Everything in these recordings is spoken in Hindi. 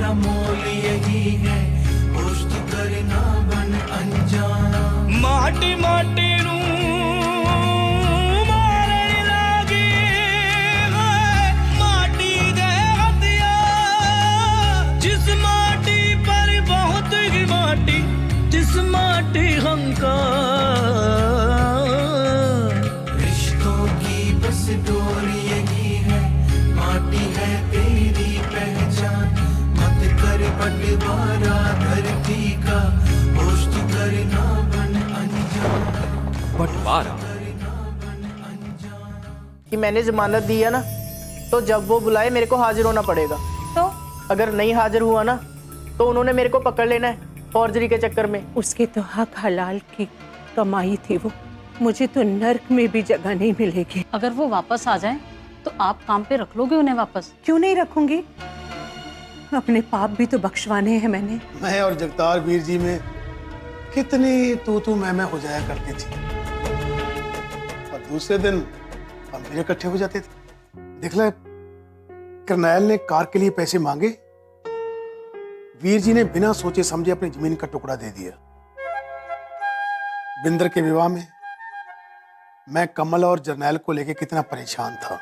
तेरा मोल यही है, होश तू करना बन अनजाना। माटी माटी नू मारन लागी है, माटी दे हथिया, जिस माटी पर बहुत ही माटी, जिस माटी हंकार। रिश्तों की बस डोरी यही है, माटी है तेरी पहचान। मत कर बंटवारा धरती का, होश तू करना बन अनजाना। बंटवारा कि मैंने जमानत दी है ना, तो जब वो बुलाए मेरे को हाजिर होना पड़ेगा। तो अगर नहीं हाजिर हुआ ना, तो उन्होंने मेरे को पकड़ लेना है फौर्जरी के चक्कर में। उसके तो हक हलाल की कमाई थी वो, मुझे तो नर्क में भी जगह नहीं मिलेगी। अगर वो वापस आ जाएं, तो आप काम पे रख लोगे उन्हें वापस? क्यों नहीं रखूंगी, अपने पाप भी तो बख्शवाने हैं मैंने। मैं और जगतार वीर जी में कितनी तू मैं हो जाया करती थी, और दूसरे दिन हम फिर इकट्ठे हो जाते थे। देख ले, करनैल ने कार के लिए पैसे मांगे, वीर जी ने बिना सोचे समझे अपनी जमीन का टुकड़ा दे दिया। बिंदर के विवाह में मैं कमल और जरनैल को लेकर कितना परेशान था।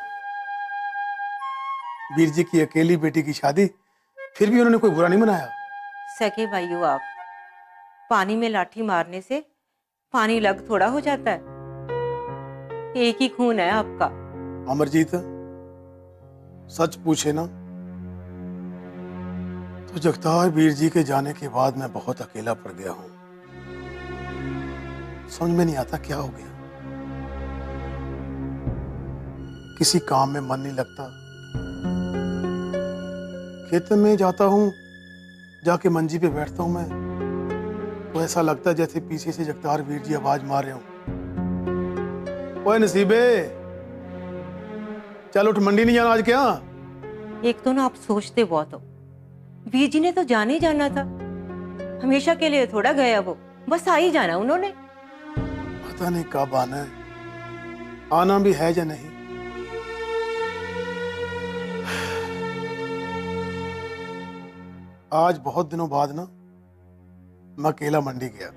वीर जी की अकेली बेटी की शादी, फिर भी उन्होंने कोई बुरा नहीं मनाया। सके भाई हो आप, पानी में लाठी मारने से पानी लग थोड़ा हो जाता है, एक ही खून है आपका। अमरजीत, सच पूछे ना तो जगतार वीर जी के जाने के बाद मैं बहुत अकेला पड़ गया हूं। समझ में नहीं आता क्या हो गया, किसी काम में मन नहीं लगता। खेत में जाता हूं, जाके मंजी पे बैठता हूं मैं, तो ऐसा लगता है जैसे पीछे से जगतार वीर जी आवाज मार रहे हो, ओए नसीबे चल उठ, मंडी नहीं जाना आज क्या? एक तो ना आप सोचते बहुत हो, वीर जी ने तो जाने ही जाना था, हमेशा के लिए थोड़ा गया वो, बस आ ही जाना उन्होंने। पता नहीं कब आना है, आना भी है या नहीं। आज बहुत दिनों बाद ना मैं अकेला मंडी गया,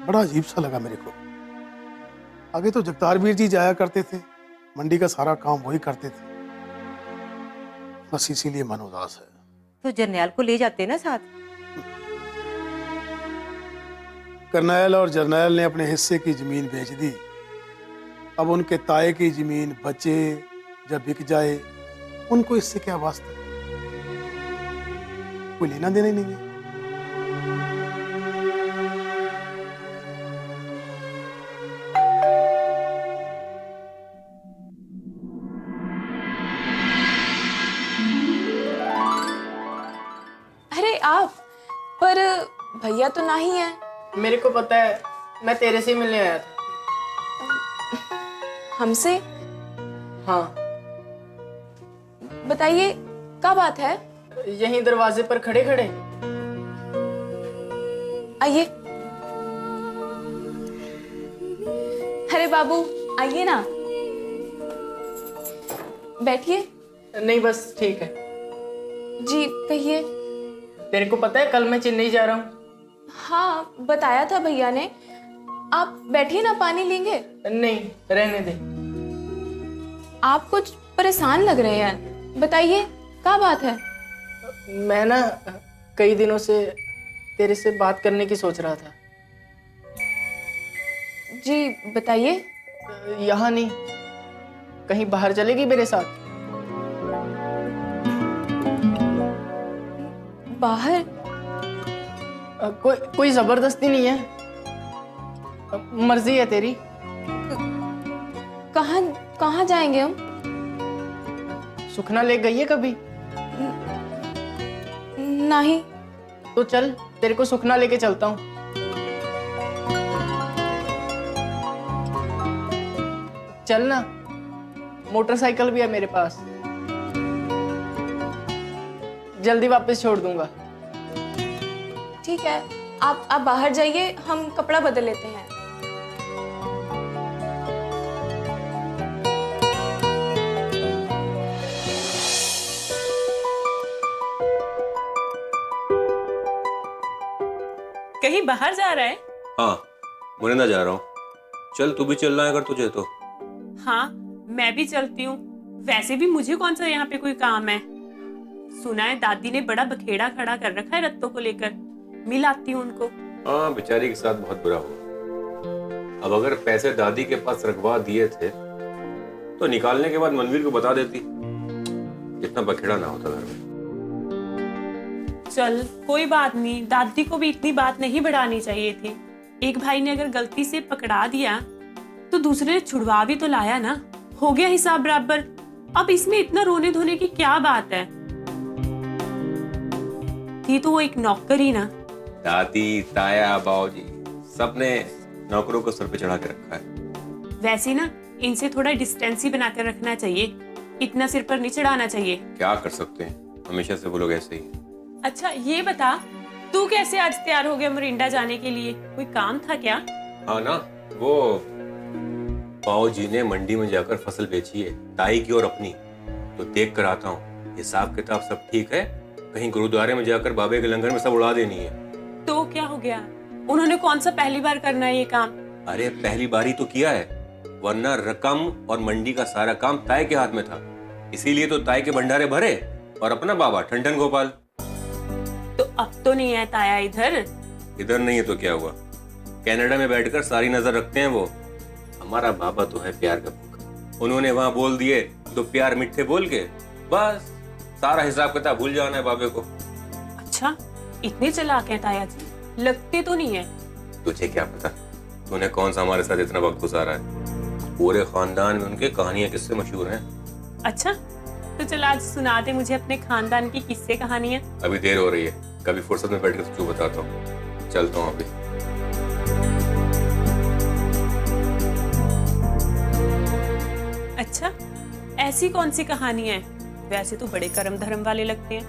बड़ा अजीब सा लगा मेरे को। आगे तो जगतार वीर जी जाया करते थे, मंडी का सारा काम वही करते थे, बस इसीलिए मन उदास है। तो जरनैल को ले जाते ना साथ। करनैल और जरनैल ने अपने हिस्से की जमीन बेच दी, अब उनके ताए की जमीन बचे जब बिक जाए, उनको इससे क्या वास्ता, कोई लेना देना ही नहीं है। अरे आप, पर भैया तो नहीं है। मेरे को पता है, मैं तेरे से ही मिलने आया था। हमसे? हाँ। बताइए क्या बात है? यहीं दरवाजे पर खड़े खड़े। आइए। अरे बाबू आइए ना, बैठिए। नहीं बस ठीक है। जी कहिए। तेरे को पता है कल मैं चेन्नई जा रहा हूँ? हाँ बताया था भैया ने। आप बैठिए ना, पानी लेंगे? नहीं रहने दे। आप कुछ परेशान लग रहे हैं, बताइए क्या बात है? मैं ना कई दिनों से तेरे से बात करने की सोच रहा था। जी बताइए। यहाँ नहीं, कहीं बाहर चलेगी मेरे साथ? बाहर? कोई जबरदस्ती नहीं है, मर्जी है तेरी। कहाँ कहाँ जाएंगे हम? सुखना लेक गई है कभी? नहीं। तो चल, तेरे को सुखना लेके चलता हूँ। चल ना, मोटरसाइकिल भी है मेरे पास, जल्दी वापस छोड़ दूंगा। ठीक है, आप बाहर जाइए, हम कपड़ा बदल लेते हैं। कहीं बाहर जा रहा है? हाँ, मुरिंदा जा रहा हूँ। चल तू भी चल रहा है अगर तुझे तो। हाँ, मैं भी चलती हूँ। वैसे भी मुझे कौन सा यहाँ पे कोई काम है। सुना है दादी ने बड़ा बखेड़ा खड़ा कर रखा है रत्तों को लेकर। मिल आती हूँ उनको। हाँ, बेचारी के साथ बहुत बुरा हुआ। अब अगर पैसे दादी के पास रखवा दिए थे तो निकालने के बाद मनवीर को बता देती, इतना बखेड़ा ना होता घर में। चल कोई बात नहीं, दादी को भी इतनी बात नहीं बढ़ानी चाहिए थी। एक भाई ने अगर गलती से पकड़ा दिया तो दूसरे ने छुड़वा भी तो लाया ना। हो गया हिसाब बराबर। अब इसमें इतना रोने धोने की क्या बात है। थी तो वो एक नौकर ही ना। दादी, ताया, बाबूजी सबने नौकरों को सर पे चढ़ा के रखा है। वैसे ना इनसे थोड़ा डिस्टेंस ही बनाकर रखना चाहिए। इतना सिर पर नहीं चढ़ाना चाहिए। क्या कर सकते हैं, हमेशा से वो लोग ऐसे ही। अच्छा ये बता, तू कैसे आज तैयार हो गया मोरिंडा जाने के लिए? कोई काम था क्या? हाँ ना, वो बाबूजी ने मंडी में जाकर फसल बेची है, ताई की और अपनी। तो देख कर आता हूँ हिसाब किताब सब ठीक है। कहीं गुरुद्वारे में जाकर बाबे के लंगर में सब उड़ा देनी है। तो क्या हो गया? उन्होंने कौन सा पहली बार करना है ये काम? अरे पहली बार ही तो किया है, वरना रकम और मंडी का सारा काम ताई के हाथ में था। इसीलिए तो ताई के भंडारे भरे और अपना बाबा ठंडन गोपाल। तो अब तो नहीं है ताया इधर? इधर नहीं है तो क्या हुआ, कनाडा में बैठकर सारी नजर रखते हैं वो। हमारा बाबा तो है प्यार का भूखा। उन्होंने वहां बोल दिए तो प्यार मिठ्ठे बोल के बस सारा हिसाब किताब भूल जाना है बाबे को। अच्छा, इतने चालाक हैं ताया जी? लगते तो नहीं है। तुझे क्या पता, तूने कौन सा हमारे साथ इतना वक्त गुजारा है। पूरे खानदान में उनके कहानियां किससे मशहूर हैं। अच्छा, तो चल आज सुना दे मुझे अपने खानदान की किस्से कहानियां। अभी देर हो रही है, कभी फुर्सत में बैठकर तुझे बताता हूँ। चलता हूँ अभी। अच्छा, ऐसी कौन सी कहानियां हैं? वैसे तो बड़े कर्म धर्म वाले लगते हैं।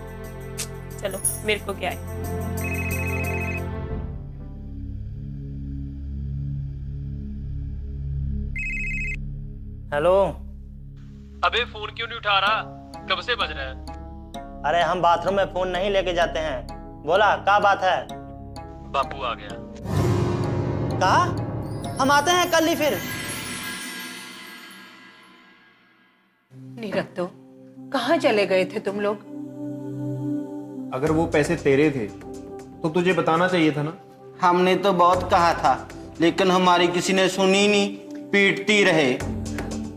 चलो मेरे को क्या है। हेलो। अबे फोन क्यों नहीं उठा रहा? कब से बज रहा है? अरे हम बाथरूम में फोन नहीं लेके जाते हैं। बोला क्या बात है? बापू आ गया। कहा हम आते हैं कल ही फिर। निरत्तो, कहाँ चले गए थे तुम लोग? अगर वो पैसे तेरे थे तो तुझे बताना चाहिए था ना। हमने तो बहुत कहा था, लेकिन हमारी किसी ने सुनी नहीं, पीटती रहे।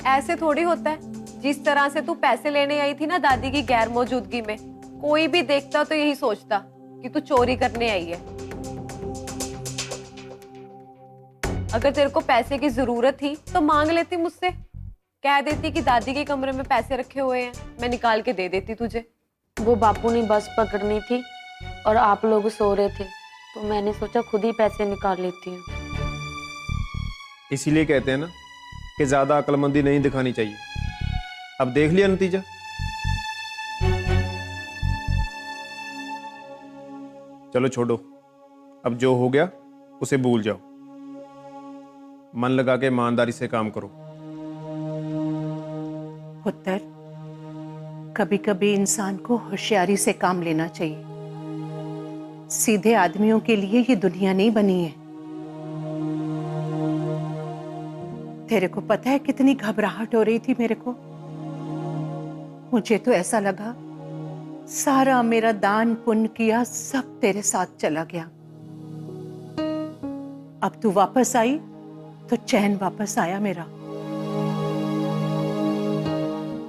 ऐसे थोड़ी होता है। जिस तरह से तू पैसे लेने आई थी ना दादी की गैर मौजूदगी में, कोई भी देखता तो यही सोचता कि तू चोरी करने आई है। अगर तेरे को पैसे की जरूरत थी तो मांग लेती मुझसे। कह देती कि दादी के कमरे में पैसे रखे हुए हैं, मैं निकाल के दे देती तुझे। वो बापू ने बस पकड़नी थी और आप लोग सो रहे थे तो मैंने सोचा खुद ही पैसे निकाल लेती हूँ। इसीलिए कहते हैं ना कि ज्यादा अक्लमंदी नहीं दिखानी चाहिए। अब देख लिया नतीजा। चलो छोड़ो, अब जो हो गया उसे भूल जाओ। मन लगा के ईमानदारी से काम करो। पुत्र, कभी कभी इंसान को होशियारी से काम लेना चाहिए। सीधे आदमियों के लिए ये दुनिया नहीं बनी है। तेरे को पता है कितनी घबराहट हो रही थी मेरे को। मुझे तो ऐसा लगा सारा मेरा दान पुण्य किया सब तेरे साथ चला गया। अब तू वापस आई तो चैन वापस आया मेरा।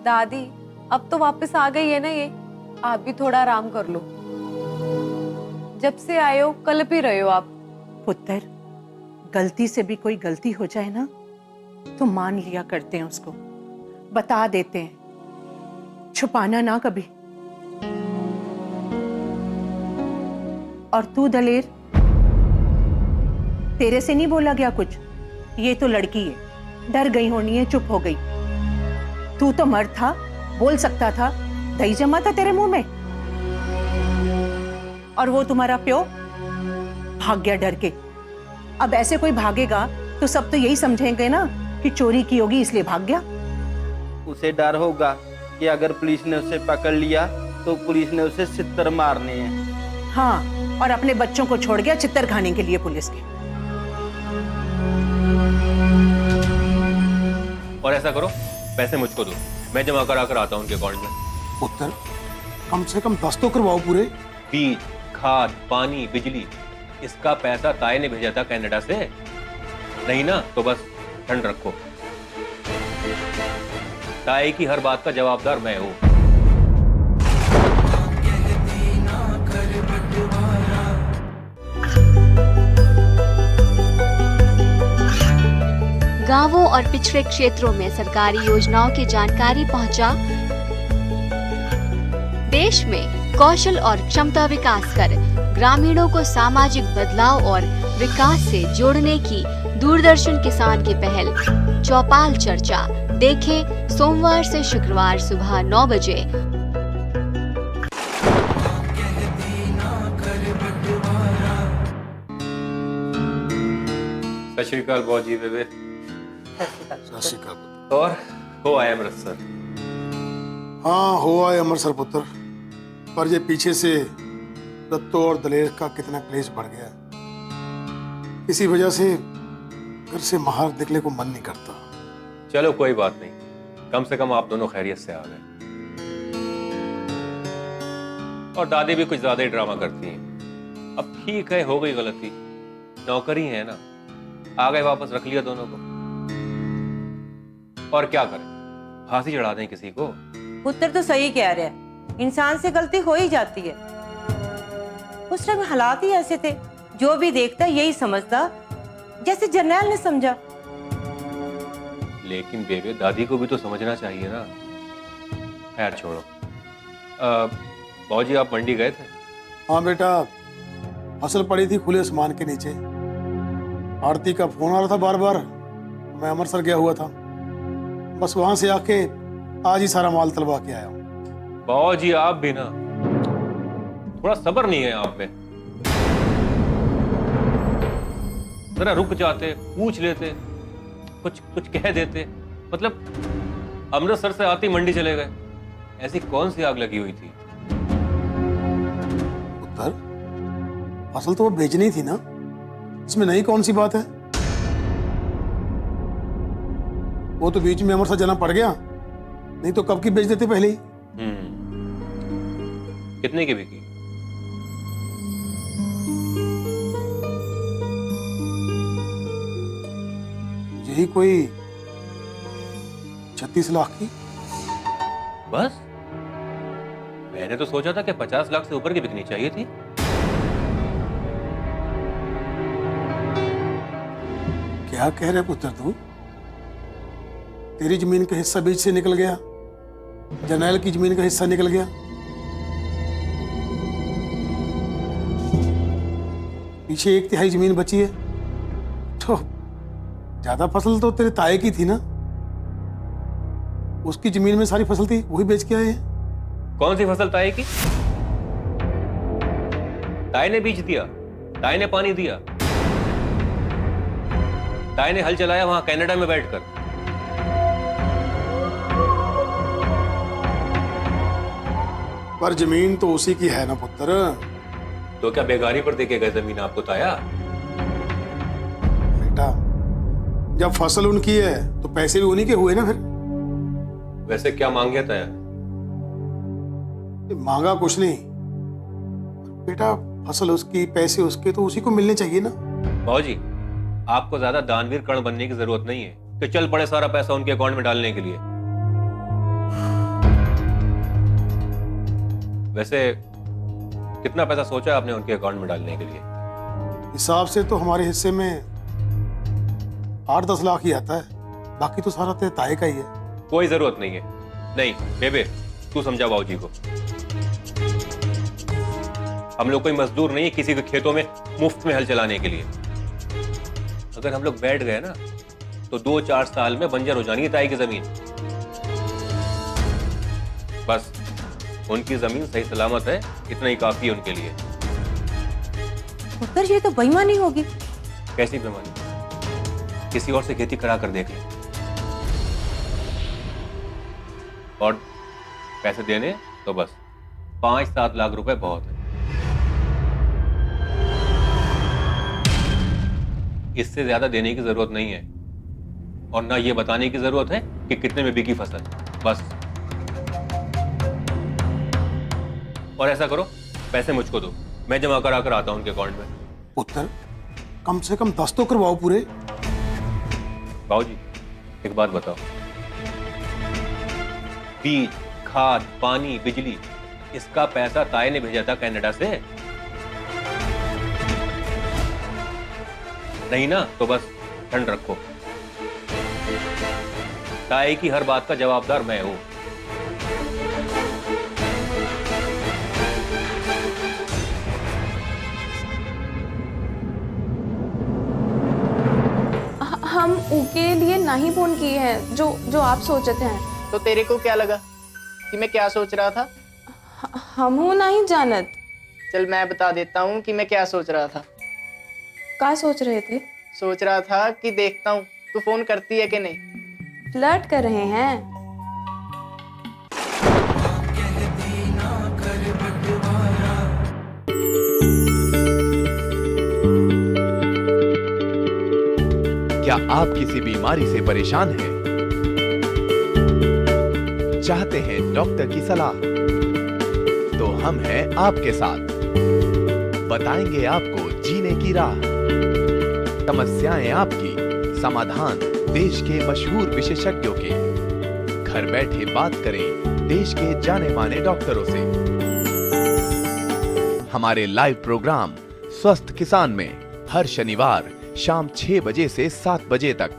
दादी अब तो वापस आ गई है ना ये, आप भी थोड़ा आराम कर लो। जब से आए हो कल्प ही रहे हो आप। पुत्र, गलती से भी कोई गलती हो जाए ना तो मान लिया करते हैं उसको, बता देते हैं, छुपाना ना कभी। और तू दलेर, तेरे से नहीं बोला गया कुछ। ये तो लड़की है, डर गई होनी है, चुप हो गई। तू तो मर्द था, बोल सकता था, दही जमा था तेरे मुंह में। और वो तुम्हारा प्यो भाग गया डर के। अब ऐसे कोई भागेगा तो सब तो यही समझेंगे ना कि चोरी की होगी इसलिए भाग गया। उसे डर होगा कि अगर पुलिस ने उसे पकड़ लिया तो पुलिस ने उसे 70 मारने हैं। हाँ, और अपने बच्चों को छोड़ गया चित्तर खाने के लिए पुलिस के। और ऐसा करो, पैसे मुझको दो, मैं जमा करा कर आता हूँ उनके अकाउंट में। पुत्र, कम से कम 10 तो करवाओ पूरे। बीज, खाद, पानी, बिजली, इसका पैसा ताई ने भेजा था कनाडा से। नहीं ना तो बस ठंड रखो। ताई की हर बात का जवाबदार मैं हूँ। गांवों और पिछड़े क्षेत्रों में सरकारी योजनाओं की जानकारी पहुंचा। देश में कौशल और क्षमता विकास कर ग्रामीणों को सामाजिक बदलाव और विकास से जोड़ने की दूरदर्शन किसान की पहल चौपाल चर्चा देखें सोमवार से शुक्रवार सुबह 9 बजे। सत श्री अकाल बाबूजी बेबे। सत श्री अकाल। और हो आए अमृतसर? हाँ, हो आए अमृतसर पुत्र, पर ये पीछे से दत्तो और दलेर का कितना क्लेश बढ़ गया। इसी वजह से घर से बाहर निकलने को मन नहीं करता। चलो कोई बात नहीं, कम से कम आप दोनों खैरियत से आ गए। और दादी भी कुछ ज्यादा ही ड्रामा करती हैं। अब ठीक है, हो गई गलती, नौकरी है ना, आ गए वापस, रख लिया दोनों को। और क्या करें, फांसी चढ़ा दें किसी को? पुत्र तो सही कह रहे हैं, इंसान से गलती हो ही जाती है। उस टाइम हालात ही ऐसे थे, जो भी देखता यही समझता जैसे जर्नैल ने समझा। लेकिन बेबे, दादी को भी तो समझना चाहिए ना। खैर छोड़ो। बाबूजी आप मंडी गए थे? हाँ बेटा, फसल पड़ी थी खुले आसमान के नीचे। आरती का फोन आ रहा था बार बार, मैं अमृतसर गया हुआ था, बस वहां से आके आज ही सारा माल तलवा के आया हूँ। बाबूजी आप भी ना, थोड़ा सब्र नहीं है आप में। जरा रुक जाते, पूछ लेते, कुछ कह देते। मतलब अमृतसर से आते ही मंडी चले गए, ऐसी कौन सी आग लगी हुई थी? पुत्र, फसल तो वो बेचनी थी ना, इसमें नई कौन सी बात है? वो तो बीच में अमृतसर जाना पड़ गया, नहीं तो कब की बेच देते पहले ही। कितने की बिकी? यही कोई 36 लाख की। बस? मैंने तो सोचा था कि 50 लाख से ऊपर की बिकनी चाहिए थी। क्या कह रहे पुत्र तू? तेरी जमीन का हिस्सा बीच से निकल गया, जर्नैल की जमीन का हिस्सा निकल गया, पीछे 1/3 जमीन बची है। तो ज्यादा फसल तो तेरे ताए की थी ना, उसकी जमीन में सारी फसल थी, वही बेच के आए हैं। कौन सी फसल ताई की? ताई ने बीज दिया, ताई ने पानी दिया, ताई ने हल चलाया वहां कनाडा में बैठकर। पर जमीन तो उसी की है ना पुत्र। तो क्या बेगारी पर देके गए जमीन आपको ताया? बेटा, जब फसल उनकी है तो पैसे भी उन्हीं के हुए ना फिर। वैसे क्या मांग गया ताया? मांगा कुछ नहीं बेटा, फसल उसकी, पैसे उसके, तो उसी को मिलने चाहिए ना। बाबूजी, आपको ज्यादा दानवीर कर्ण बनने की जरूरत नहीं है कि चल पड़े सारा पैसा उनके अकाउंट में डालने के लिए। वैसे कितना पैसा सोचा आपने उनके अकाउंट में डालने के लिए? हिसाब से तो हमारे हिस्से में 8-10 लाख ही आता है, बाकी तो सारा तेरे ताए का ही है। कोई जरूरत नहीं है। नहीं बेबे, तू समझा बाबूजी को। हम लोग कोई मजदूर नहीं है किसी के खेतों में मुफ्त में हल चलाने के लिए। अगर हम लोग बैठ गए ना तो 2-4 साल में बंजर हो जानी ताई की जमीन। बस उनकी जमीन सही सलामत है, इतना ही काफी है उनके लिए। पुत्र, ये तो बेईमानी होगी। कैसी बेईमानी? किसी और से खेती करा कर देख ले। और पैसे देने तो बस 5-7 लाख रुपए बहुत है। इससे ज्यादा देने की जरूरत नहीं है, और ना ये बताने की जरूरत है कि कितने में बिकी फसल। बस। और ऐसा करो, पैसे मुझको दो, मैं जमा करा कर आता हूं उनके अकाउंट में। पुत्र, कम से कम 10 तो करवाओ पूरे। बाबूजी, एक बात बताओ, बीज, खाद, पानी, बिजली, इसका पैसा ताए ने भेजा था कनाडा से? नहीं ना? तो बस ठंड रखो, ताए की हर बात का जवाबदार मैं हूं। हम उनके लिए नहीं फोन किए हैं जो आप सोचते हैं। तो तेरे को क्या लगा कि मैं क्या सोच रहा था? हम नहीं जानत। चल मैं बता देता हूँ कि मैं क्या सोच रहा था। क्या सोच रहे थे? सोच रहा था कि देखता हूँ तू फोन करती है कि नहीं। फ्लर्ट कर रहे हैं? क्या आप किसी बीमारी से परेशान हैं? चाहते हैं डॉक्टर की सलाह? तो हम हैं आपके साथ, बताएंगे आपको जीने की राह। समस्याएं आपकी, समाधान देश के मशहूर विशेषज्ञों के। घर बैठे बात करें देश के जाने माने डॉक्टरों से। हमारे लाइव प्रोग्राम स्वस्थ किसान में हर शनिवार शाम 6 बजे से 7 बजे तक।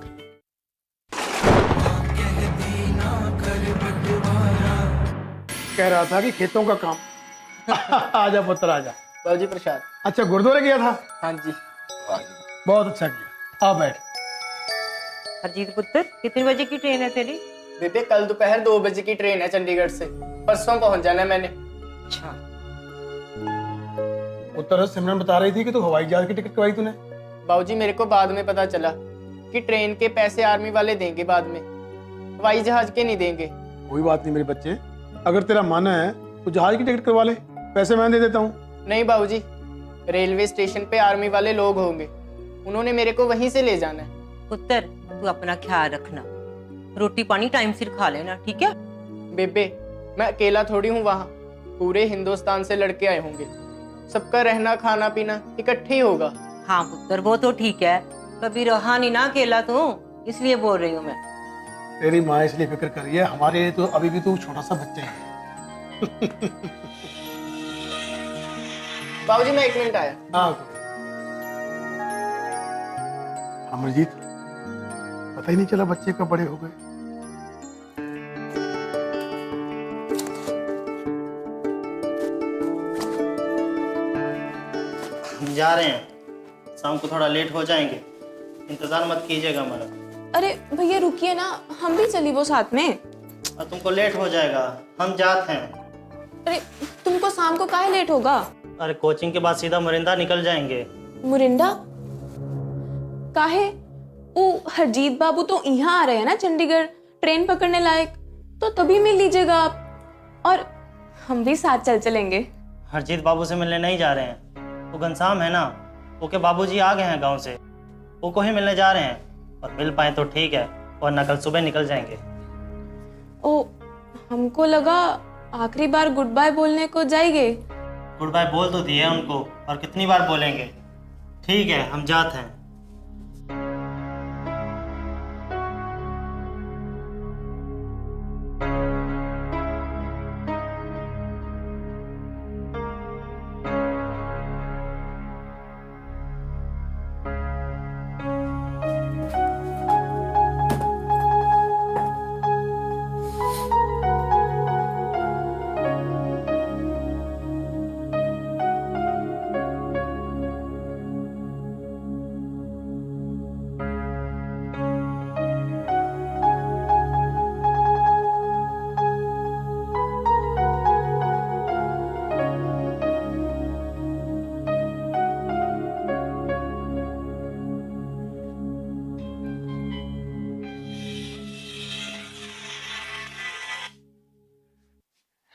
कह रहा था कि खेतों का काम। आजा पुत्र आजा। बाबूजी प्रसाद। अच्छा, गुरुद्वारे गया था? हाँ जी। बहुत अच्छा किया, आ बैठ। हरजीत पुत्र, कितने बजे की ट्रेन है तेरी? बेटे कल दोपहर 2 बजे की ट्रेन है चंडीगढ़ से, परसों पहुंच जाना है मैंने। अच्छा। उत्तर सिमरन बता रही थी कि तू हवाई जहाज की टिकट करवाई तूने। बाबूजी मेरे को बाद में पता चला कि ट्रेन के पैसे आर्मी वाले देंगे बाद में, हवाई जहाज के नहीं देंगे। कोई बात नहीं मेरे बच्चे, अगर तेरा मन है तो जहाज की टिकट करवा ले, पैसे मैं दे देता हूँ। नहीं बाबूजी, रेलवे स्टेशन पे आर्मी वाले लोग होंगे, उन्होंने मेरे को वहीं से ले जाना है। पुत्र, तू अपना ख्याल रखना, रोटी पानी टाइम सिर खा लेना, ठीक है? बेबे मैं अकेला थोड़ी हूँ वहाँ, पूरे हिंदुस्तान से लड़के आए होंगे, सबका रहना खाना पीना इकट्ठे ही होगा। हाँ पुत्र, वो तो ठीक है, कभी रहा नहीं ना अकेला तू, इसलिए बोल रही हूँ मैं। तेरी माँ इसलिए फिक्र कर रही है, हमारे लिए तो अभी भी तू छोटा सा बच्चा ही है। बाबूजी मैं 1 मिनट आया। हाँ अमरजीत, पता ही नहीं चला बच्चे कब बड़े हो गए। जा रहे हैं, शाम को थोड़ा लेट हो जाएंगे, इंतजार मत कीजिएगा हमारा। अरे भैया रुकिए ना, हम भी चली वो साथ में। और तुमको लेट हो जाएगा, हम जाते हैं। अरे तुमको शाम को काहे लेट होगा? अरे कोचिंग के बाद सीधा मोरिंदा निकल जाएंगे। मुरिंदा? काहे? वो हरजीत बाबू तो यहाँ आ रहे हैं ना चंडीगढ़ ट्रेन पकड़ने लायक, तो तभी मिल लीजिएगा आप, और हम भी साथ चलेंगे। हरजीत बाबू से मिलने नहीं जा रहे हैं, वो घनश्याम है ना, वो के बाबूजी आ गए हैं गांव से, वो को ही मिलने जा रहे हैं, और मिल पाए तो ठीक है, वरना कल सुबह निकल जाएंगे। ओ, हमको लगा आखिरी बार गुड बाय बोलने को जाएंगे। गुड बाय बोल तो दिए उनको, और कितनी बार बोलेंगे। ठीक है, हम जाते हैं।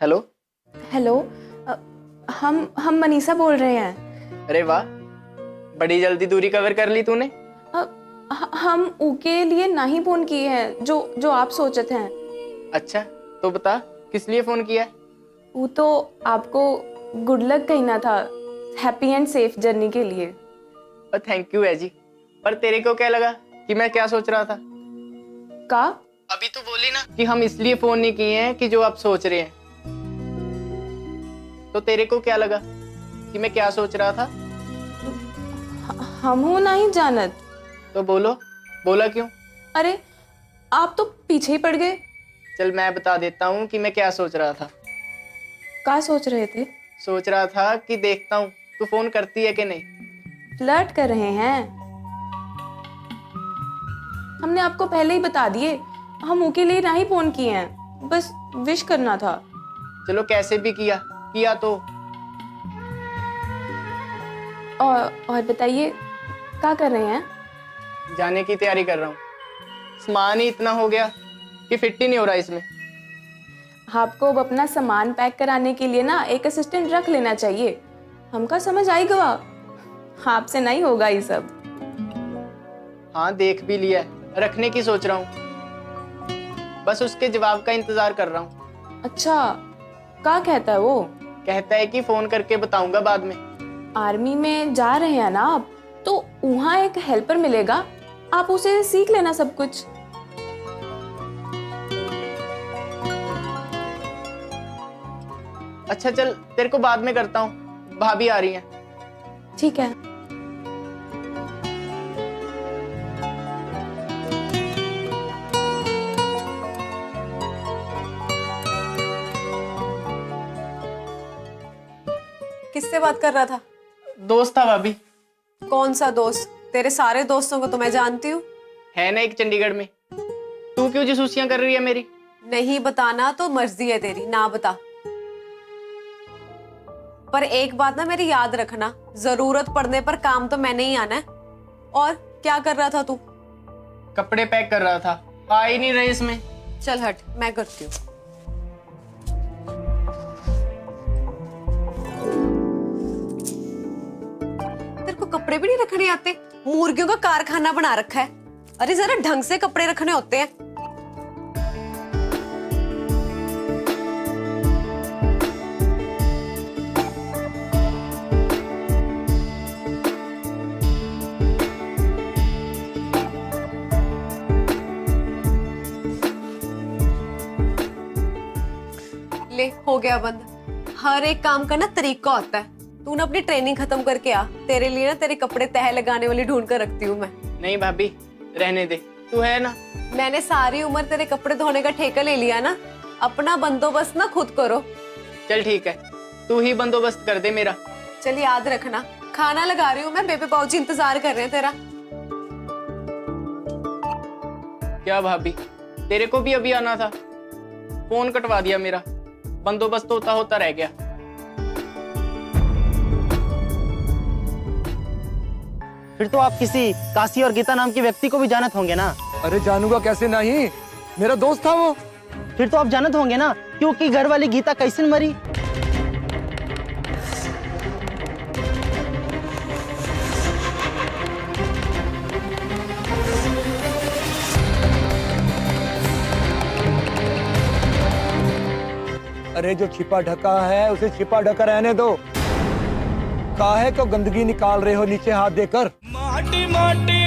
हेलो। हेलो, हम मनीषा बोल रहे हैं। अरे वाह, बड़ी जल्दी दूरी कवर कर ली तूने। हम ऊके लिए नहीं फोन किए हैं जो जो आप सोचते हैं। अच्छा तो बता किस लिए फोन किया है? वो तो आपको गुड लक कहना था, हैप्पी एंड सेफ जर्नी के लिए। और थैंक यू है जी, पर तेरे को क्या लगा कि मैं क्या सोच रहा था? का अभी तो बोली ना कि हम इसलिए फोन नहीं किए हैं कि जो आप सोच रहे हैं। तो तेरे को क्या लगा कि मैं क्या सोच रहा था? हम हो नहीं जानत। तो बोलो, बोला क्यों? अरे आप तो पीछे ही पड़ गए। चल मैं बता देता हूँ कि मैं क्या सोच रहा था। क्या सोच रहे थे? सोच रहा था कि देखता हूँ तू फोन करती है कि नहीं। फ्लर्ट कर रहे हैं? हमने आपको पहले ही बता दिए, हम ऊके लिए नहीं फोन किए हैं, बस विश करना था। चलो कैसे भी किया तो। और बताइए क्या कर रहे हैं? जाने की तैयारी कर रहा हूँ। सामान ही इतना हो गया कि फिट ही नहीं हो रहा इसमें। आपको अब अपना सामान पैक कराने के लिए ना एक असिस्टेंट रख लेना चाहिए। हमका समझ आएगा, आपसे नहीं होगा ये सब। हाँ देख भी लिया है, रखने की सोच रहा हूँ, बस उसके जवाब का इंतजार कर रहा हूँ। अच्छा क्या कहता है वो? कहता है कि फोन करके बताऊंगा बाद में। आर्मी में जा रहे हैं ना आप, तो वहाँ एक हेल्पर मिलेगा, आप उसे सीख लेना सब कुछ। अच्छा चल तेरे को बाद में करता हूँ, भाभी आ रही हैं। ठीक है। किससे बात कर रहा था? दोस्त था भाभी। कौन सा दोस्त? तेरे सारे दोस्तों को तो मैं जानती हूँ। है ना एक चंडीगढ़ में। तू क्यों जासूसियां कर रही है मेरी? नहीं बताना तो मर्जी है तेरी, ना बता। पर एक बात ना मेरी याद रखना, जरूरत पड़ने पर काम तो मैंने ही आना है। और क्या कर रहा था तू? कपड़े पैक कर रहा था, आ ही नहीं रहे इसमें। चल हट, मैं करती हूँ। तेरे को कपड़े भी नहीं रखने आते? मुर्गियों का कारखाना बना रखा है। अरे जरा ढंग से कपड़े रखने होते हैं। ले हो गया बंद। हर एक काम का ना तरीका होता है। तू ना अपनी ट्रेनिंग खत्म करके आ, तेरे लिए ना तेरे कपड़े तह लगाने वाली ढूंढ कर रखती हूँ मैं। नहीं भाभी रहने दे, तू है ना। मैंने सारी उम्र तेरे कपड़े धोने का ठेका ले लिया ना, अपना बंदोबस्त ना खुद करो। चल ठीक है, तू ही बंदोबस्त कर दे मेरा। चल याद रखना, खाना लगा रही हूँ मैं, बेबे बाबूजी इंतजार कर रहे हैं तेरा। क्या भाभी, तेरे को भी अभी आना था, फोन कटवा दिया मेरा। बंदोबस्त होता होता रह गया। फिर तो आप किसी काशी और गीता नाम के व्यक्ति को भी जानत होंगे ना? अरे जानूंगा कैसे नहीं, मेरा दोस्त था वो। फिर तो आप जानत होंगे ना क्योंकि घर वाली गीता कैसे मरी? अरे जो छिपा ढका है उसे छिपा ढका रहने दो। काहे को गंदगी निकाल रहे हो नीचे हाथ देकर? माटी माटी